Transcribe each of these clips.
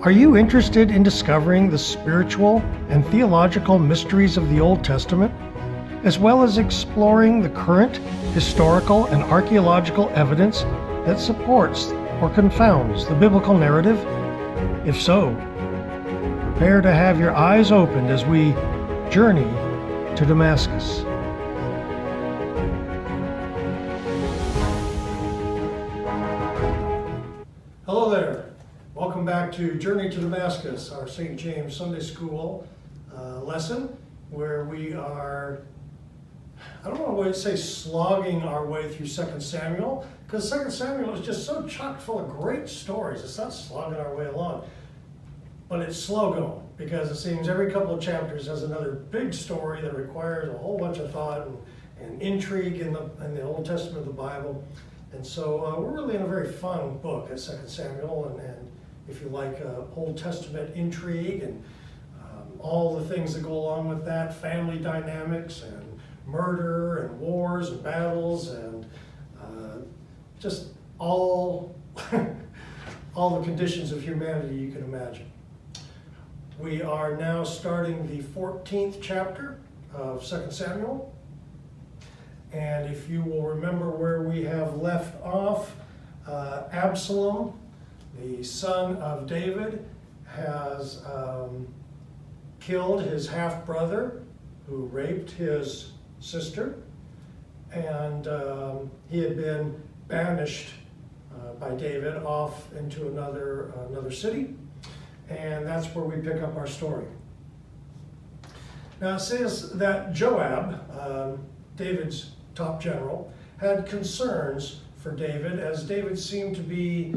Are you interested in discovering the spiritual and theological mysteries of the Old Testament, as well as exploring the current historical and archaeological evidence that supports or confounds the biblical narrative? If so, prepare to have your eyes opened as we journey to Damascus. Hello there. Welcome back to Journey to Damascus, our St. James Sunday School lesson, where we are, I don't want to say slogging our way through 2 Samuel, because 2 Samuel is just so chock full of great stories. It's not slogging our way along, but it's slow going, because it seems every couple of chapters has another big story that requires a whole bunch of thought and intrigue in the Old Testament of the Bible. And so we're really in a very fun book at 2 Samuel, and if you like Old Testament intrigue and all the things that go along with that, family dynamics and murder and wars and battles and just all the conditions of humanity you can imagine. We are now starting the 14th chapter of 2 Samuel. And if you will remember where we have left off, Absalom, the son of David, has killed his half-brother who raped his sister, and he had been banished by David off into another city, and that's where we pick up our story. Now it says that Joab, David's top general, had concerns for David, as David seemed to be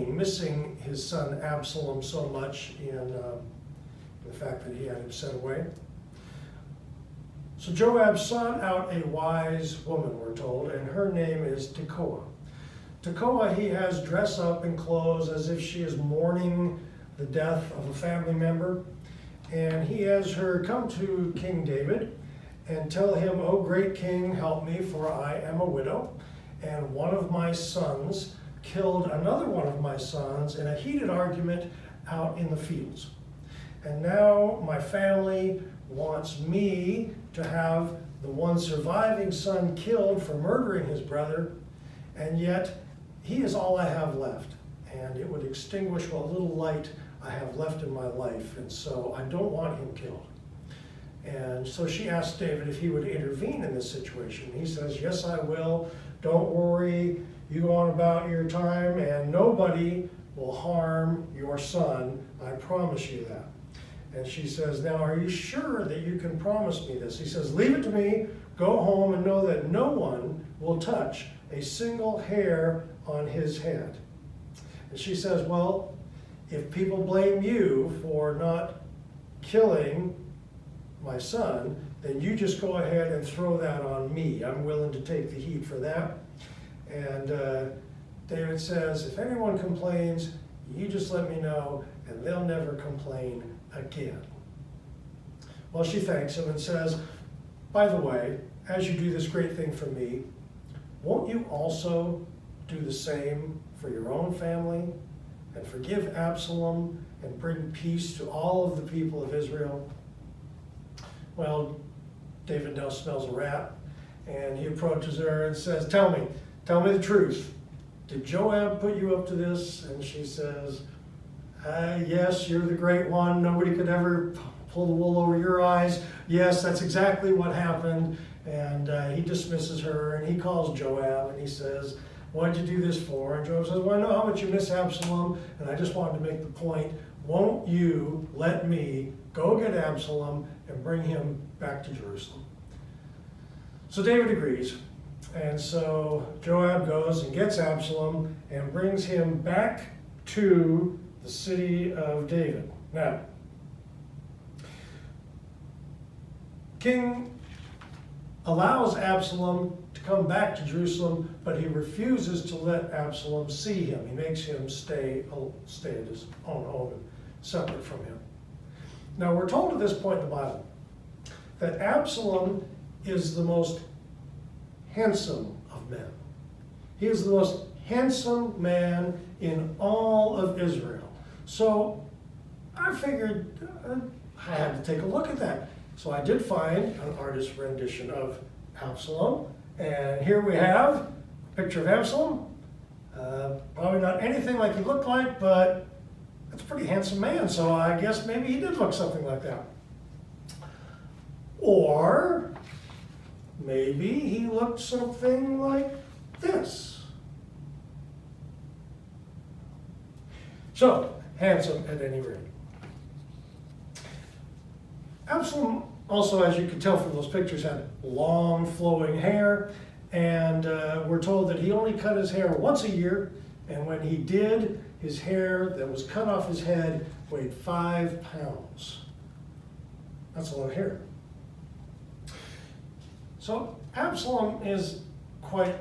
missing his son Absalom so much in the fact that he had him sent away. So Joab sought out a wise woman, we're told, and her name is Tekoa. Tekoa he has dress up in clothes as if she is mourning the death of a family member, and he has her come to King David and tell him, "O great king, help me, for I am a widow, and one of my sons killed another one of my sons in a heated argument out in the fields. And now my family wants me to have the one surviving son killed for murdering his brother, and yet he is all I have left, and it would extinguish what little light I have left in my life, and so I don't want him killed." And so she asked David if he would intervene in this situation. He says, "Yes, I will. Don't worry. You go on about your time, and nobody will harm your son. I promise you that." And she says, "Now, are you sure that you can promise me this?" He says, "Leave it to me. Go home and know that no one will touch a single hair on his head." And she says, "Well, if people blame you for not killing my son, then you just go ahead and throw that on me. I'm willing to take the heat for that." And David says, "If anyone complains, you just let me know, and they'll never complain again." Well, she thanks him and says, "By the way, as you do this great thing for me, won't you also do the same for your own family and forgive Absalom and bring peace to all of the people of Israel?" Well, David now smells a rat, and he approaches her and says, Tell me the truth. Did Joab put you up to this?" And she says, "Yes, you're the great one. Nobody could ever pull the wool over your eyes. Yes, that's exactly what happened." And he dismisses her, and he calls Joab, and he says, "What'd you do this for?" And Joab says, "Well, I know how much you miss Absalom, and I just wanted to make the point. Won't you let me go get Absalom and bring him back to Jerusalem?" So David agrees. And so Joab goes and gets Absalom and brings him back to the city of David. Now, King allows Absalom to come back to Jerusalem, but he refuses to let Absalom see him. He makes him stay at his own home, separate from him. Now, we're told at this point in the Bible that Absalom is the most handsome of men. He is the most handsome man in all of Israel. So I figured I had to take a look at that. So I did find an artist's rendition of Absalom, and here we have a picture of Absalom. Probably not anything like he looked like, but that's a pretty handsome man, so I guess maybe he did look something like that. Or maybe he looked something like this. So, handsome at any rate. Absalom also, as you can tell from those pictures, had long flowing hair, and we're told that he only cut his hair once a year, and when he did, his hair that was cut off his head weighed 5 pounds. That's a lot of hair. So Absalom is quite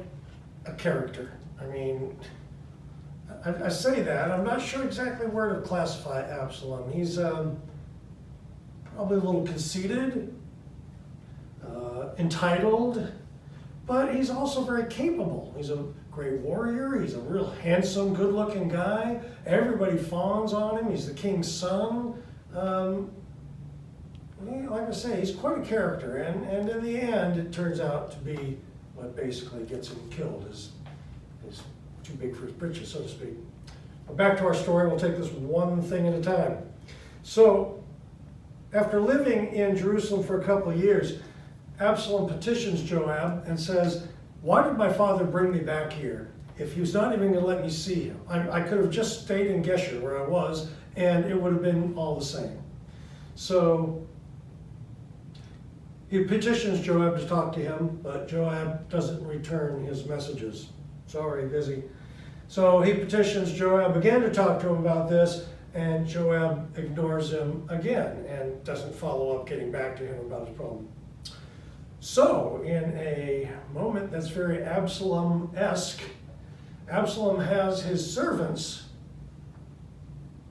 a character. I mean, I say that, I'm not sure exactly where to classify Absalom. He's probably a little conceited, entitled, but he's also very capable. He's a great warrior. He's a real handsome, good-looking guy. Everybody fawns on him. He's the king's son. Like I say, he's quite a character, and in the end, it turns out to be what basically gets him killed. He's too big for his britches, so to speak. But back to our story. We'll take this one thing at a time. So, after living in Jerusalem for a couple of years, Absalom petitions Joab and says, "Why did my father bring me back here if he was not even going to let me see him? I could have just stayed in Geshur where I was, and it would have been all the same." So he petitions Joab to talk to him, but Joab doesn't return his messages. Sorry, busy. So he petitions Joab again to talk to him about this, and Joab ignores him again and doesn't follow up getting back to him about his problem. So, in a moment that's very Absalom-esque, Absalom has his servants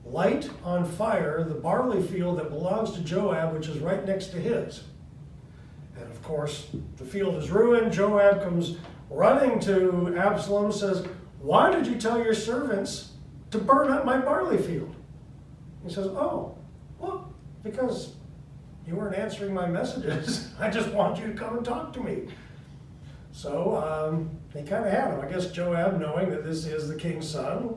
light on fire the barley field that belongs to Joab, which is right next to his. And of course, the field is ruined. Joab comes running to Absalom and says, "Why did you tell your servants to burn up my barley field?" He says, "Oh, well, because you weren't answering my messages. I just want you to come and talk to me." So they kind of had him. I guess Joab, knowing that this is the king's son,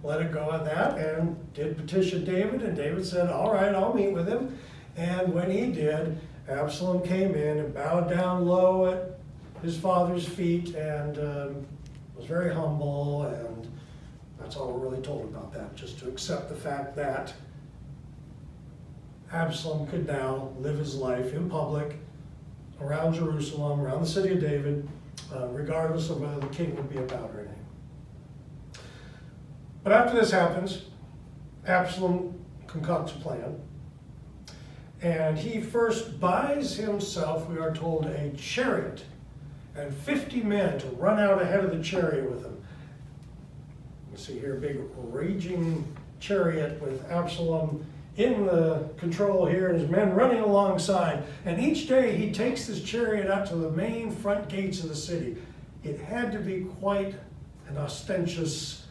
let it go at that and did petition David. And David said, "All right, I'll meet with him." And when he did, Absalom came in and bowed down low at his father's feet and was very humble. And that's all we're really told about that, just to accept the fact that Absalom could now live his life in public around Jerusalem, around the city of David, regardless of whether the king would be about or anything. But after this happens, Absalom concocts a plan. And he first buys himself, we are told, a chariot and 50 men to run out ahead of the chariot with him. You see here a big raging chariot with Absalom in the control here and his men running alongside. And each day he takes this chariot out to the main front gates of the city. It had to be quite an ostentatious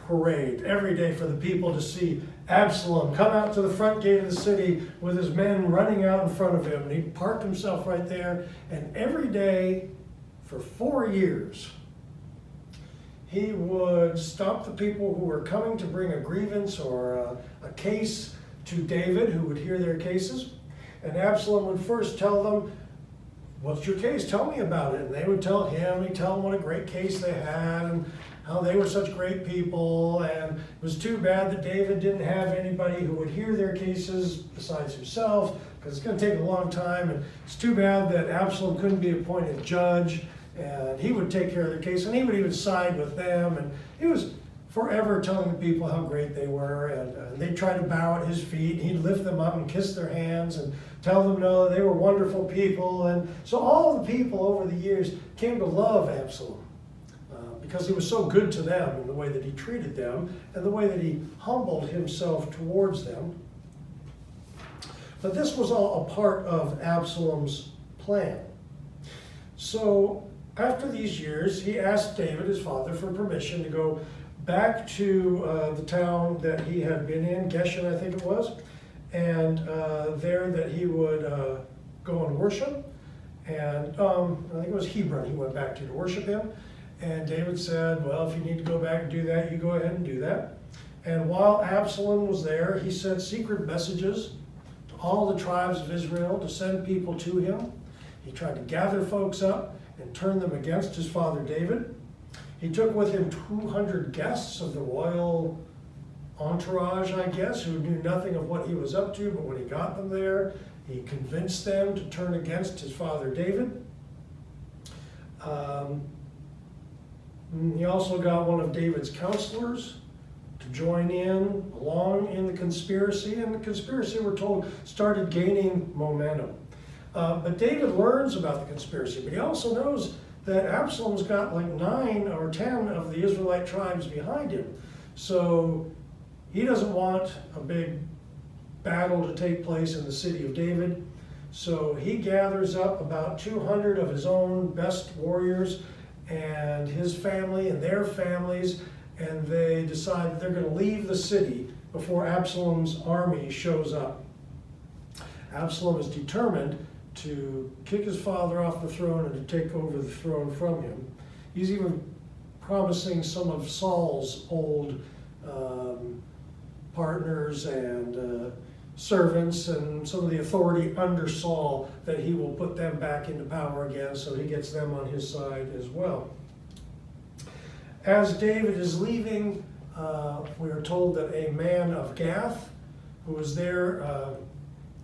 parade every day for the people to see Absalom come out to the front gate of the city with his men running out in front of him. And he parked himself right there. And every day for 4 years, he would stop the people who were coming to bring a grievance or a case to David, who would hear their cases. And Absalom would first tell them, "What's your case? Tell me about it." And they would tell him, he'd tell them what a great case they had and how they were such great people. And it was too bad that David didn't have anybody who would hear their cases besides himself, because it's going to take a long time. And it's too bad that Absalom couldn't be appointed judge. And he would take care of their case, and he would even side with them. And he was forever telling the people how great they were. And they'd try to bow at his feet. And he'd lift them up and kiss their hands and tell them, no, they were wonderful people. And so all the people over the years came to love Absalom because he was so good to them in the way that he treated them and the way that he humbled himself towards them. But this was all a part of Absalom's plan. So after these years, he asked David, his father, for permission to go back to the town that he had been in, Geshen I think it was, and there that he would go and worship. And I think it was Hebron he went back to worship him. And David said, well, if you need to go back and do that, you go ahead and do that. And while Absalom was there, he sent secret messages to all the tribes of Israel to send people to him. He tried to gather folks up and turn them against his father David. He took with him 200 guests of the royal entourage, I guess, who knew nothing of what he was up to, but when he got them there, he convinced them to turn against his father David. He also got one of David's counselors to join along in the conspiracy, and the conspiracy, we're told, started gaining momentum. But David learns about the conspiracy, but he also knows that Absalom's got like 9 or 10 of the Israelite tribes behind him. So he doesn't want a big battle to take place in the city of David. So he gathers up about 200 of his own best warriors and his family and their families, and they decide that they're going to leave the city before Absalom's army shows up. Absalom is determined to kick his father off the throne and to take over the throne from him. He's even promising some of Saul's old partners and servants and some of the authority under Saul that he will put them back into power again, so he gets them on his side as well. As David is leaving, we are told that a man of Gath, who was there,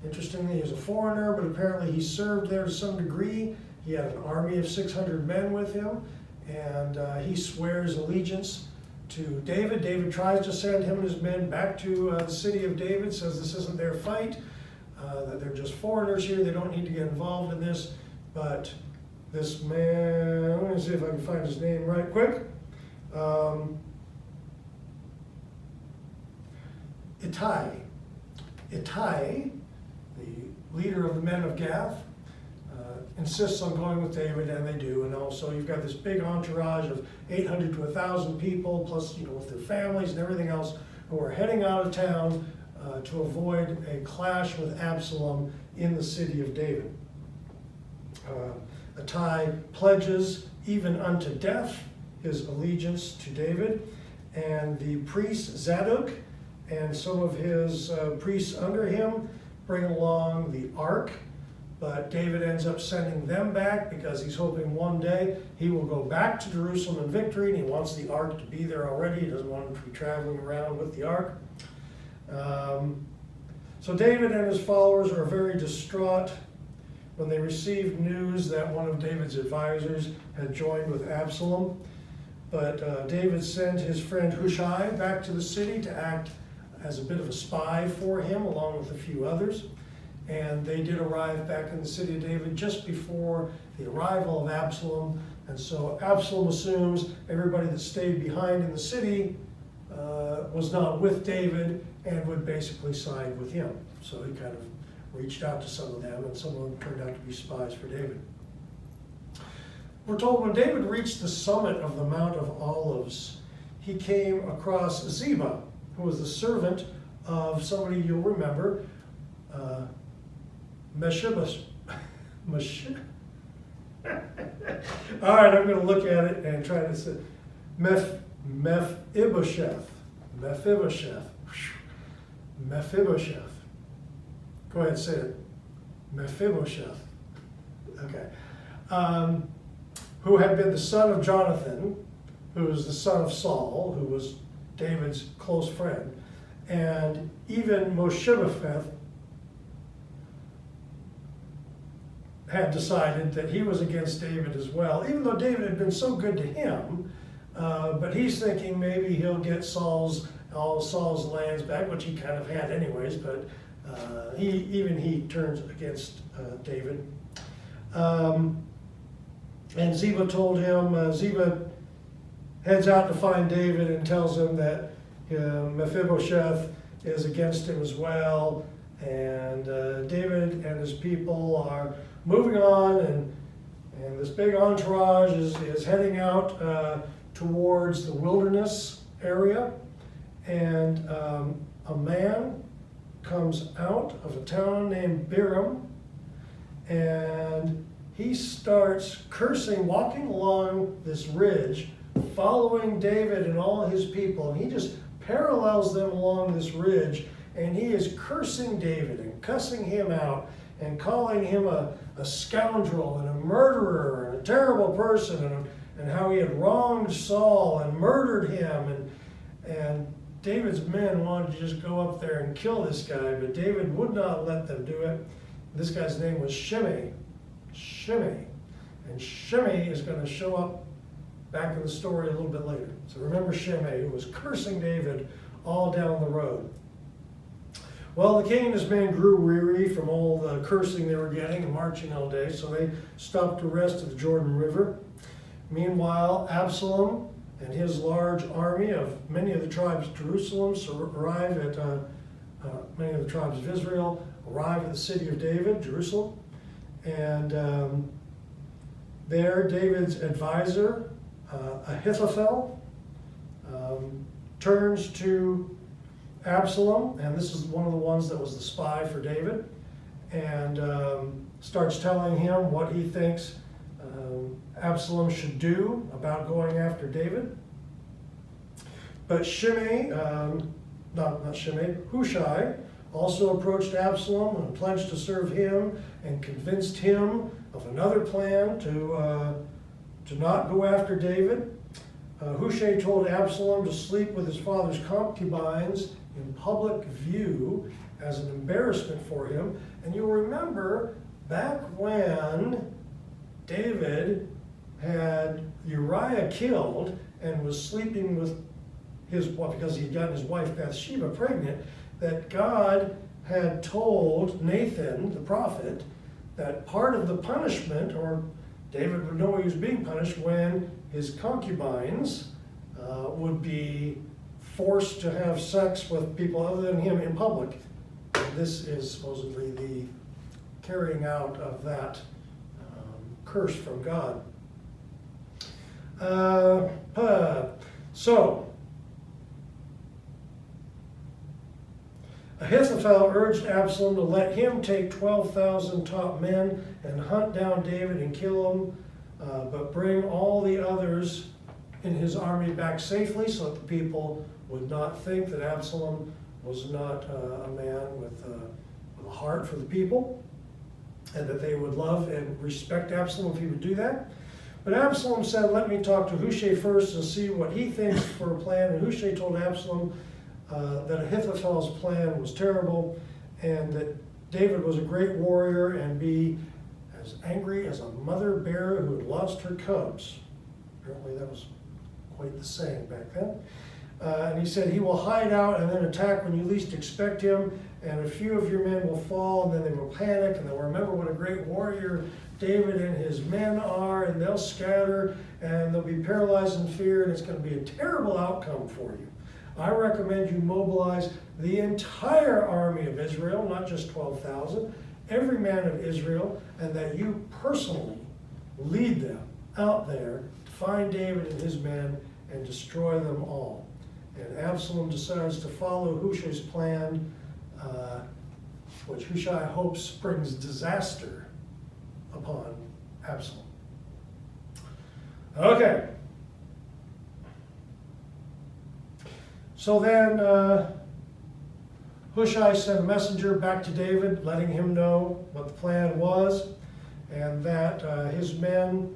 interestingly, he was a foreigner, but apparently he served there to some degree. He had an army of 600 men with him, and he swears allegiance to David. David tries to send him and his men back to the city of David, says this isn't their fight, that they're just foreigners here, they don't need to get involved in this. But this man, let me see if I can find his name right quick. Ittai, the leader of the men of Gath, insists on going with David, and they do. And also you've got this big entourage of 800 to 1,000 people, plus with their families and everything else, who are heading out of town to avoid a clash with Absalom in the city of David. Ittai pledges even unto death his allegiance to David, and the priest Zadok and some of his priests under him bring along the ark. But David ends up sending them back because he's hoping one day he will go back to Jerusalem in victory, and he wants the ark to be there already. He doesn't want him to be traveling around with the ark. So David and his followers are very distraught when they received news that one of David's advisors had joined with Absalom. But David sent his friend Hushai back to the city to act as a bit of a spy for him, along with a few others. And they did arrive back in the city of David just before the arrival of Absalom. And so Absalom assumes everybody that stayed behind in the city was not with David and would basically side with him. So he kind of reached out to some of them, and some of them turned out to be spies for David. We're told when David reached the summit of the Mount of Olives, he came across Ziba, who was the servant of somebody you'll remember, Mephibosheth. All right, I'm going to look at it and try to say Mephibosheth. Go ahead and say it. Mephibosheth. Okay. Who had been the son of Jonathan, who was the son of Saul, who was David's close friend. And even Mephibosheth had decided that he was against David as well, even though David had been so good to him. But he's thinking maybe he'll get all Saul's lands back, which he kind of had anyways, but he turns against David. And Ziba told him, Ziba heads out to find David and tells him that Mephibosheth is against him as well. And David and his people are moving on, and this big entourage is heading out towards the wilderness area, and a man comes out of a town named Biram, and he starts cursing, walking along this ridge, following David and all his people, and he just parallels them along this ridge, and he is cursing David and cussing him out and calling him a scoundrel and a murderer and a terrible person, and how he had wronged Saul and murdered him, and David's men wanted to just go up there and kill this guy, but David would not let them do it. This guy's name was Shimei. And Shimei is going to show up back in the story a little bit later. So remember Shimei, who was cursing David all down the road. Well, the king and his men grew weary from all the cursing they were getting and marching all day, so they stopped to rest at the Jordan River. Meanwhile, Absalom and his large army of many of the tribes of Jerusalem arrive at many of the tribes of Israel arrive at the city of David, Jerusalem, and there David's advisor, Ahithophel, turns to Absalom, and this is one of the ones that was the spy for David, and starts telling him what he thinks Absalom should do about going after David. But Shimei, Hushai, also approached Absalom and pledged to serve him and convinced him of another plan to not go after David. Hushai told Absalom to sleep with his father's concubines in public view as an embarrassment for him. And you'll remember back when David had Uriah killed and was sleeping with his wife, because he'd gotten his wife Bathsheba pregnant, that God had told Nathan, the prophet, that part of the punishment, or David would know he was being punished when his concubines would be forced to have sex with people other than him in public. And this is supposedly the carrying out of that curse from God. So, Ahithophel urged Absalom to let him take 12,000 top men and hunt down David and kill him, but bring all the others in his army back safely, so that the people would not think that Absalom was not a man with a heart for the people, and that they would love and respect Absalom if he would do that. But Absalom said, let me talk to Hushai first and see what he thinks for a plan. And Hushai told Absalom that Ahithophel's plan was terrible, and that David was a great warrior and be as angry as a mother bear who had lost her cubs. Apparently that was quite the saying back then. And he said, he will hide out and then attack when you least expect him, and a few of your men will fall, and then they will panic, and they'll remember what a great warrior David and his men are, and they'll scatter, and they'll be paralyzed in fear, and it's going to be a terrible outcome for you. I recommend you mobilize the entire army of Israel, not just 12,000, every man of Israel, and that you personally lead them out there to find David and his men and destroy them all. And Absalom decides to follow Hushai's plan, which Hushai hopes brings disaster upon Absalom. Okay. So then Hushai sent a messenger back to David, letting him know what the plan was, and that his men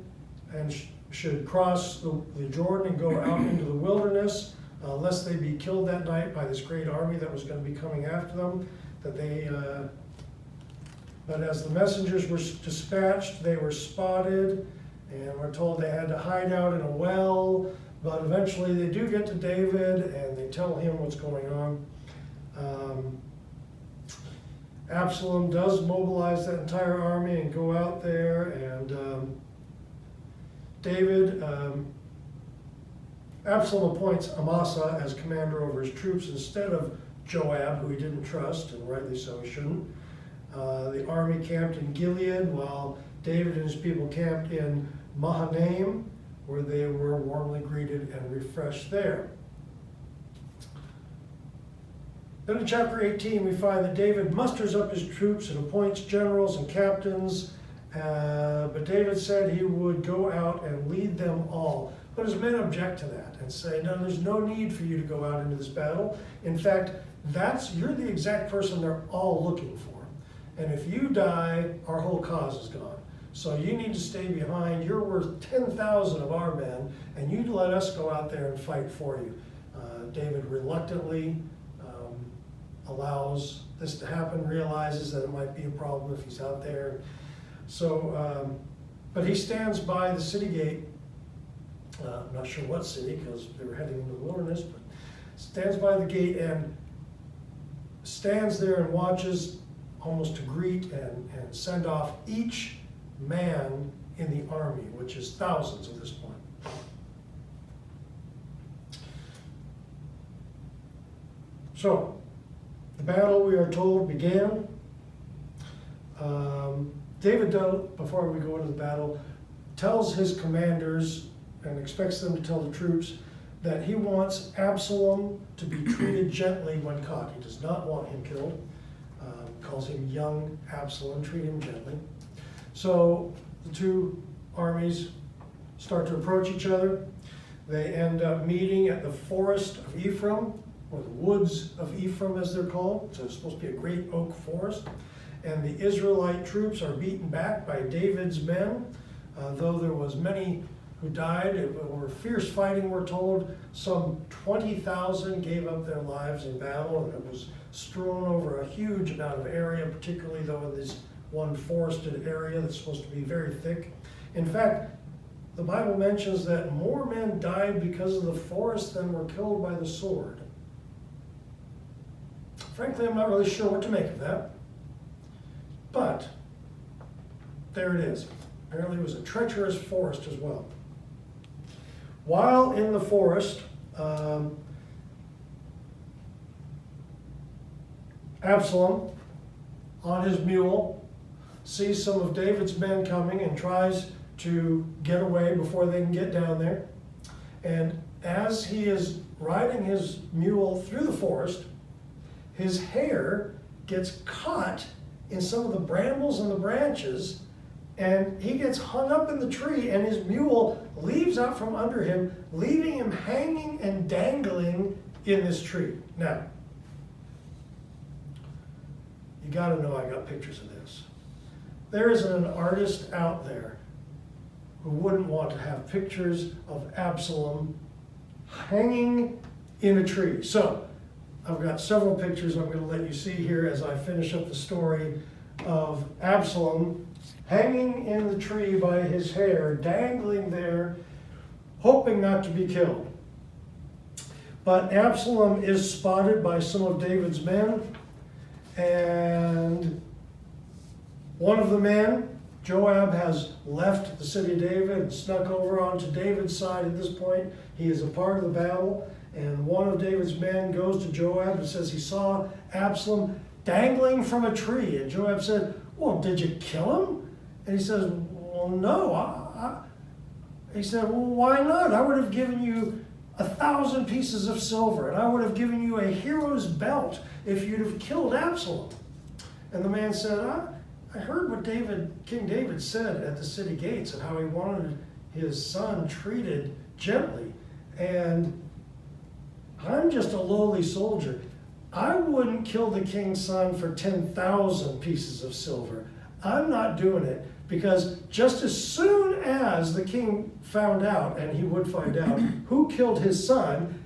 should cross the Jordan and go out into the wilderness, lest they be killed that night by this great army that was going to be coming after them. But as the messengers were dispatched, they were spotted, and we're told they had to hide out in a well. But eventually they do get to David, and they tell him what's going on. Absalom does mobilize that entire army and go out there, and Absalom appoints Amasa as commander over his troops instead of Joab, who he didn't trust, and rightly so, he shouldn't. The army camped in Gilead, while David and his people camped in Mahanaim, where they were warmly greeted and refreshed there. Then in chapter 18, we find that David musters up his troops and appoints generals and captains. But David said he would go out and lead them all. But his men object to that and say, no, there's no need for you to go out into this battle. In fact, you're the exact person they're all looking for. And if you die, our whole cause is gone. So you need to stay behind. You're worth 10,000 of our men, and you let us go out there and fight for you. David reluctantly allows this to happen, realizes that it might be a problem if he's out there. So, but he stands by the city gate. I'm not sure what city, because they were heading into the wilderness, but stands by the gate and stands there and watches, almost to greet and send off each man in the army, which is thousands at this point. So, the battle, we are told, began. David, before we go into the battle, tells his commanders and expects them to tell the troops that he wants Absalom to be treated gently when caught. He does not want him killed. Calls him young Absalom, treat him gently. So the two armies start to approach each other. They end up meeting at the forest of Ephraim, or the woods of Ephraim as they're called. So it's supposed to be a great oak forest. And the Israelite troops are beaten back by David's men. Though there was many who died, it were fierce fighting, we're told. Some 20,000 gave up their lives in battle, and it was strewn over a huge amount of area, particularly though in this one forested area that's supposed to be very thick. In fact, the Bible mentions that more men died because of the forest than were killed by the sword. Frankly, I'm not really sure what to make of that. But there it is. Apparently it was a treacherous forest as well. While in the forest, Absalom, on his mule, sees some of David's men coming and tries to get away before they can get down there. And as he is riding his mule through the forest, his hair gets caught in some of the brambles and the branches, and he gets hung up in the tree, and his mule leaves out from under him, leaving him hanging and dangling in this tree. Now, you gotta know I got pictures of this. There isn't an artist out there who wouldn't want to have pictures of Absalom hanging in a tree. So, I've got several pictures I'm going to let you see here as I finish up the story of Absalom hanging in the tree by his hair, dangling there, hoping not to be killed. But Absalom is spotted by some of David's men, and one of the men, Joab, has left the city of David and snuck over onto David's side at this point. He is a part of the battle. And one of David's men goes to Joab and says he saw Absalom dangling from a tree. And Joab said, well, did you kill him? And he says, well, no. He said, well, why not? I would have given you 1,000 pieces of silver, and I would have given you a hero's belt if you'd have killed Absalom. And the man said, I heard what King David said at the city gates and how he wanted his son treated gently. And I'm just a lowly soldier. I wouldn't kill the king's son for 10,000 pieces of silver. I'm not doing it, because just as soon as the king found out, and he would find out, who killed his son,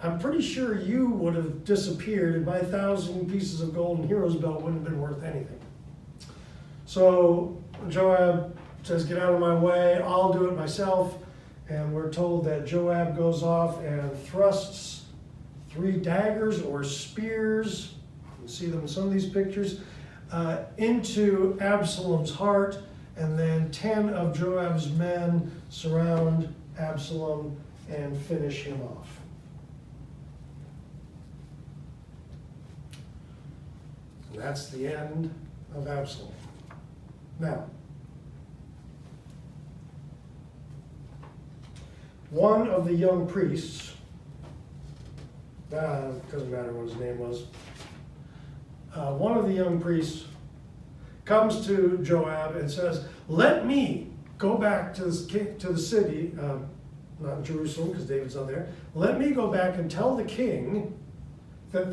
I'm pretty sure you would have disappeared, and my 1,000 pieces of gold and hero's belt wouldn't have been worth anything. So Joab says, get out of my way, I'll do it myself. And we're told that Joab goes off and thrusts 3 daggers or spears, you can see them in some of these pictures, into Absalom's heart, and then 10 of Joab's men surround Absalom and finish him off. And that's the end of Absalom. Now, one of the young priests, doesn't matter what his name was, one of the young priests comes to Joab and says, let me go back to the city, not Jerusalem because David's not there. Let me go back and tell the king that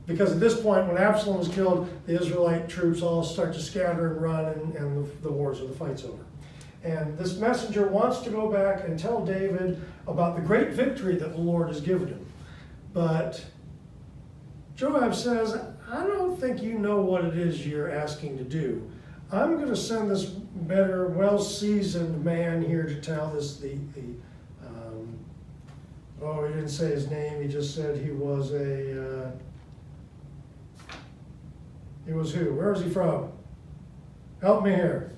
because at this point when Absalom was killed, the Israelite troops all start to scatter and run and the wars or the fight's over. And this messenger wants to go back and tell David about the great victory that the Lord has given him. But Joab says, I don't think you know what it is you're asking to do. I'm going to send this better, well-seasoned man here to tell this, he didn't say his name, he just said he was he was who? Where is he from? Help me here.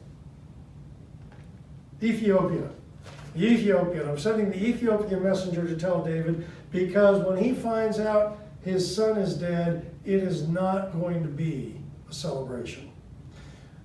Ethiopia. The Ethiopian. I'm sending the Ethiopian messenger to tell David because when he finds out his son is dead, it is not going to be a celebration.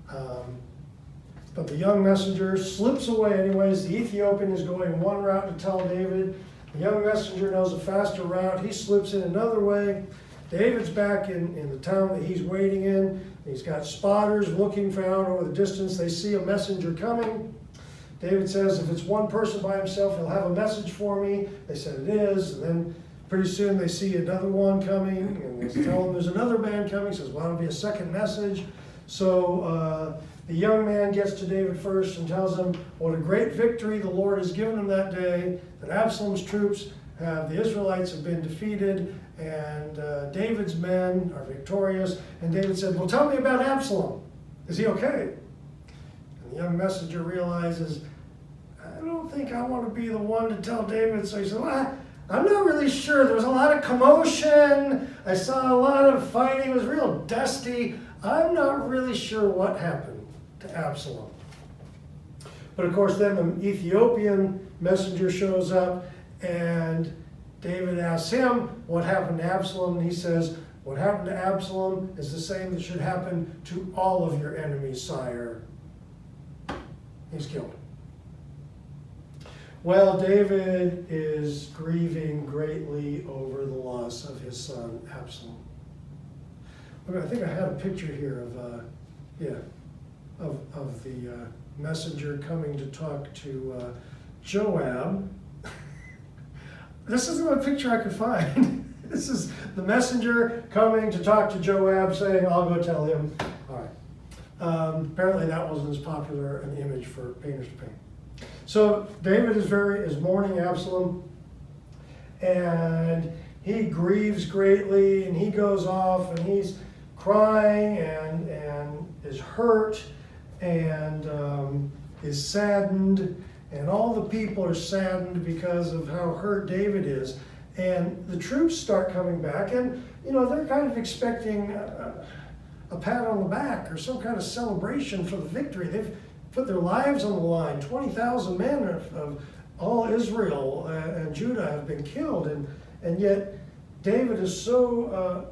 But the young messenger slips away anyways. The Ethiopian is going one route to tell David. The young messenger knows a faster route. He slips in another way. David's back in the town that he's waiting in. He's got spotters looking for out over the distance. They see a messenger coming. David says, if it's one person by himself, he'll have a message for me. They said it is. And then pretty soon they see another one coming. And they tell him there's another man coming. He says, well, it'll be a second message. So the young man gets to David first and tells him what a great victory the Lord has given him that day, that Absalom's troops the Israelites have been defeated, and David's men are victorious. And David said, well, tell me about Absalom. Is he okay? And the young messenger realizes, I don't think I want to be the one to tell David. So he said, well, I'm not really sure. There was a lot of commotion. I saw a lot of fighting. It was real dusty. I'm not really sure what happened to Absalom. But of course, then the Ethiopian messenger shows up, and David asks him what happened to Absalom. And he says, what happened to Absalom is the same that should happen to all of your enemies, sire. He's killed. Well, David is grieving greatly over the loss of his son, Absalom. I think I had a picture here of the messenger coming to talk to Joab. This is the picture I could find. This is the messenger coming to talk to Joab, saying, I'll go tell him. All right. Apparently that wasn't as popular an image for painters to paint. So David is mourning Absalom, and he grieves greatly, and he goes off, and he's crying and is hurt and is saddened, and all the people are saddened because of how hurt David is. And the troops start coming back, and they're kind of expecting a pat on the back or some kind of celebration for the victory. They've put their lives on the line. 20,000 men of all Israel and Judah have been killed, and yet David is so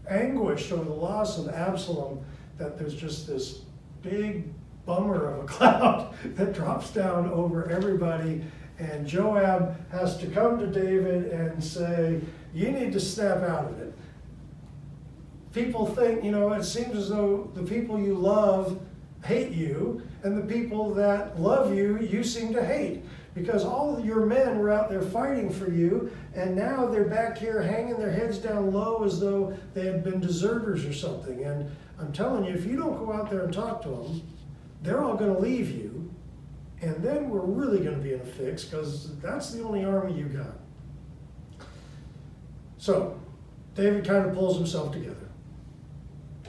anguished over the loss of Absalom that there's just this big bummer of a cloud that drops down over everybody. And Joab has to come to David and say, you need to snap out of it. People think, it seems as though the people you love hate you, and the people that love you, you seem to hate. Because all of your men were out there fighting for you, and now they're back here hanging their heads down low as though they had been deserters or something. And I'm telling you, if you don't go out there and talk to them, they're all going to leave you, and then we're really going to be in a fix, because that's the only army you got. So David kind of pulls himself together,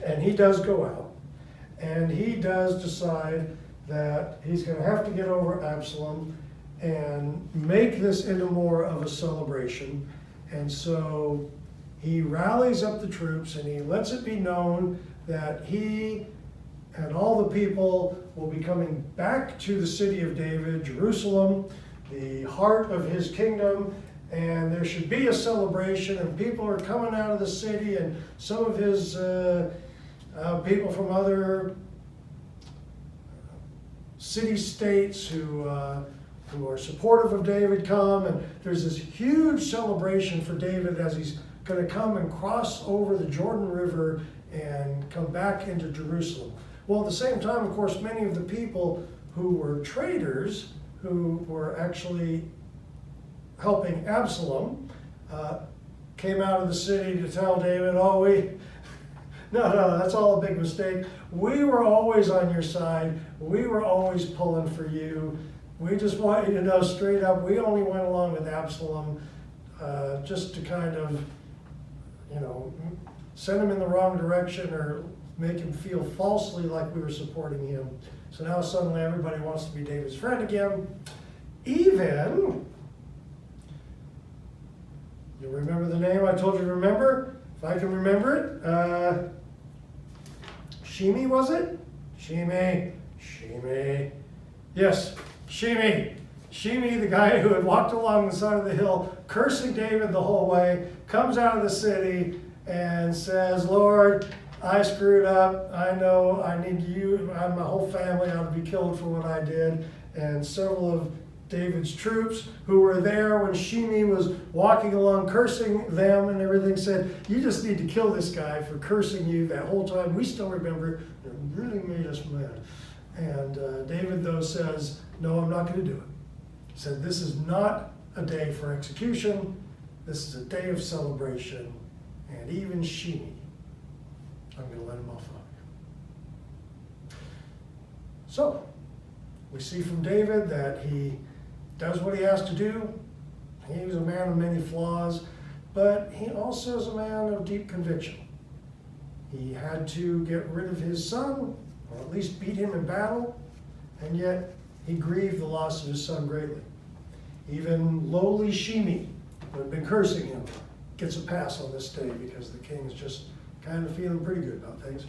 and he does go out, and he does decide that he's going to have to get over Absalom and make this into more of a celebration. And so he rallies up the troops, and he lets it be known that he and all the people will be coming back to the city of David, Jerusalem, the heart of his kingdom, and there should be a celebration, and people are coming out of the city, and some of his people from other city-states who are supportive of David come, and there's this huge celebration for David as he's going to come and cross over the Jordan River and come back into Jerusalem. Well, at the same time, of course, many of the people who were traitors, who were actually helping Absalom, came out of the city to tell David, no, that's all a big mistake. We were always on your side. We were always pulling for you. We just want you to know straight up, we only went along with Absalom just to kind of, send him in the wrong direction or make him feel falsely like we were supporting him. So now suddenly everybody wants to be David's friend again. Even, you remember the name I told you to remember? If I can remember it. Shimei, was it? Shimei. Yes, Shimei. Shimei, the guy who had walked along the side of the hill, cursing David the whole way, comes out of the city and says, Lord, I screwed up. I know I need you. My whole family ought to be killed for what I did. And several of David's troops who were there when Shimei was walking along cursing them and everything said, you just need to kill this guy for cursing you that whole time. We still remember it. It really made us mad. And David, though, says, no, I'm not going to do it. He said, this is not a day for execution. This is a day of celebration. And even Shimei, I'm going to let him off on you. So, we see from David that he does what he has to do. He was a man of many flaws, but he also is a man of deep conviction. He had to get rid of his son, or at least beat him in battle, and yet he grieved the loss of his son greatly. Even lowly Shimei, who had been cursing him, gets a pass on this day because the king is just kind of feeling pretty good about things.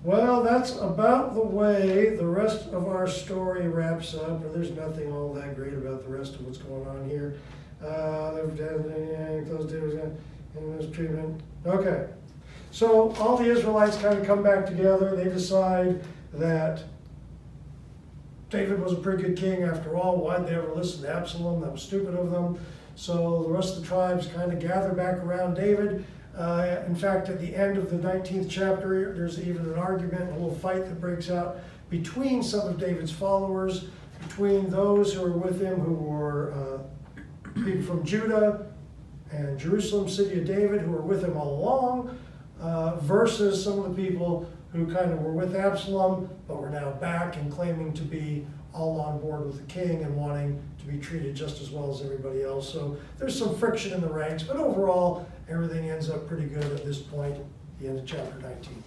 Well, that's about the way the rest of our story wraps up. There's nothing all that great about the rest of what's going on here. In this treatment. Okay. So all the Israelites kind of come back together. They decide that David was a pretty good king after all. Why'd they ever listen to Absalom? That was stupid of them. So the rest of the tribes kind of gather back around David. In fact, at the end of the 19th chapter, there's even an argument, a little fight that breaks out between some of David's followers, between those who were with him who were people from Judah and Jerusalem, city of David, who were with him all along, versus some of the people who kind of were with Absalom, but were now back and claiming to be all on board with the king and wanting to be treated just as well as everybody else. So there's some friction in the ranks, but overall, everything ends up pretty good at this point, the end of chapter 19.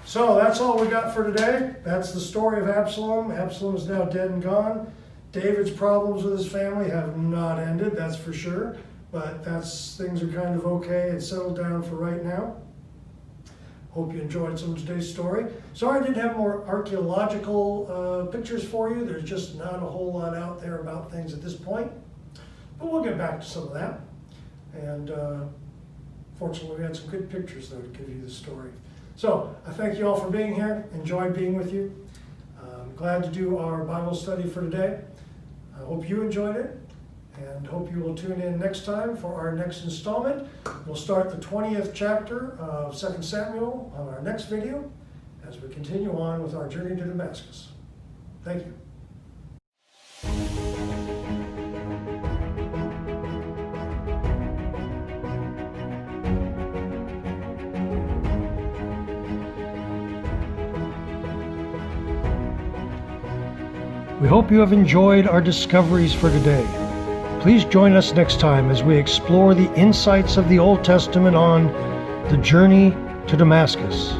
So that's all we got for today. That's the story of Absalom. Absalom is now dead and gone. David's problems with his family have not ended, that's for sure, but things are kind of okay and settled down for right now. Hope you enjoyed some of today's story. Sorry I didn't have more archaeological pictures for you. There's just not a whole lot out there about things at this point. But we'll get back to some of that. And fortunately, we had some good pictures, though, to give you the story. So I thank you all for being here. Enjoyed being with you. I'm glad to do our Bible study for today. I hope you enjoyed it. And hope you will tune in next time for our next installment. We'll start the 20th chapter of 2 Samuel on our next video as we continue on with our journey to Damascus. Thank you. We hope you have enjoyed our discoveries for today. Please join us next time as we explore the insights of the Old Testament on the journey to Damascus.